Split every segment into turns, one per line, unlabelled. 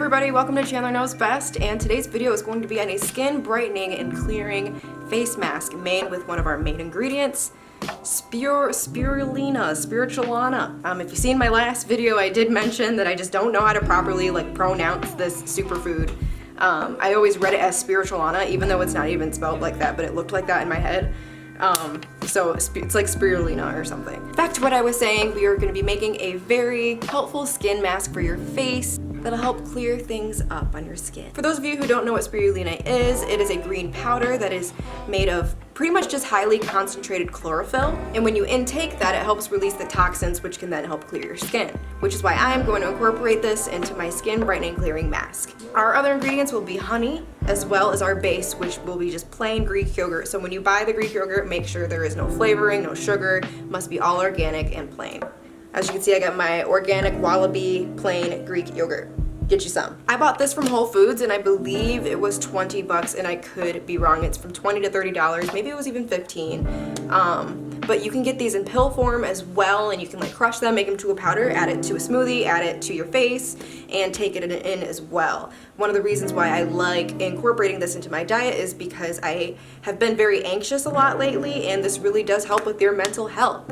everybody, welcome to Chandler Knows Best, and today's video is going to be on a skin brightening and clearing face mask made with one of our main ingredients, Spirulina. If you've seen my last video, I did mention that I just don't know how to properly pronounce this superfood. I always read it as Spirulina, even though it's not even spelled like that, but it looked like that in my head. So it's like Spirulina or something. Back to what I was saying, we are going to be making a very helpful skin mask for your face that'll help clear things up on your skin. For those of you who don't know what Spirulina is, it is a green powder that is made of pretty much just highly concentrated chlorophyll, and when you intake that, it helps release the toxins, which can then help clear your skin, which is why I am going to incorporate this into my skin brightening clearing mask. Our other ingredients will be honey, as well as our base, which will be just plain Greek yogurt. So when you buy the Greek yogurt, make sure there is no flavoring, no sugar, must be all organic and plain. As you can see, I got my organic Wallaby plain Greek yogurt. Get you some. I bought this from Whole Foods and I believe it was 20 bucks, and I could be wrong. It's from $20 to $30, maybe it was even 15. But you can get these in pill form as well, and you can crush them, make them to a powder, add it to a smoothie, add it to your face, and take it in as well. One of the reasons why I like incorporating this into my diet is because I have been very anxious a lot lately, and this really does help with your mental health.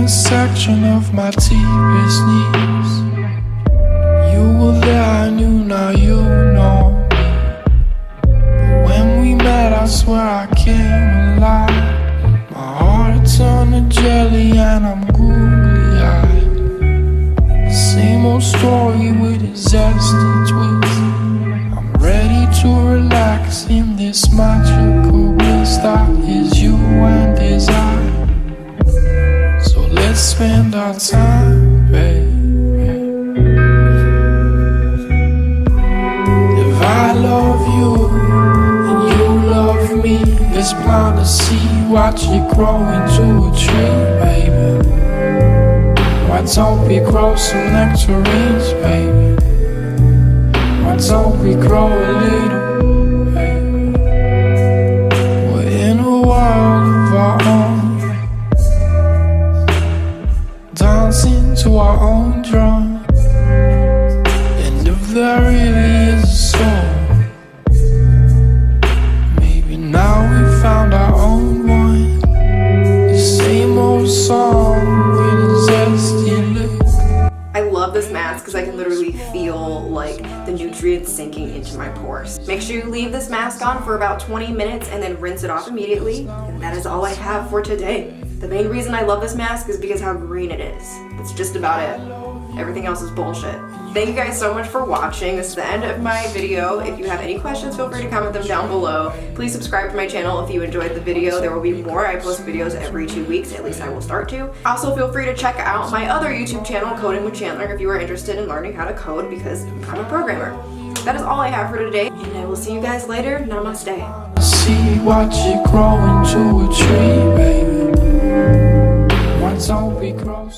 Section of my deepest needs. You were there, I knew, now you know me. But when we met, I swear I came alive. My heart turned to jelly and I'm googly-eyed. Same old story with a zesty twist. I'm ready to relax in this magical bliss that is you and is I. Let's spend our time, baby. If I love you and you love me, let's plant a seed, watch it grow into a tree, baby. Why don't we grow some nectarines, baby? Why don't we grow a little, baby? We're in a world of our own, dancing to our own drum. And if there really is a soul, maybe now we found our own one. The same old song with a zesty look.
I love this mask because I can literally feel the nutrients sinking into my pores. Make sure you leave this mask on for about 20 minutes and then rinse it off immediately. And that is all I have for today. The main reason I love this mask is because how green it is. That's just about it. Everything else is bullshit. Thank you guys so much for watching. This is the end of my video. If you have any questions, feel free to comment them down below. Please subscribe to my channel if you enjoyed the video. There will be more. I post videos every 2 weeks, at least I will start to. Also, feel free to check out my other YouTube channel, Coding with Chandler, if you are interested in learning how to code, because I'm a programmer. That is all I have for today, and I will see you guys later. Namaste.
See, watch it grow into a tree, baby. Why don't we grow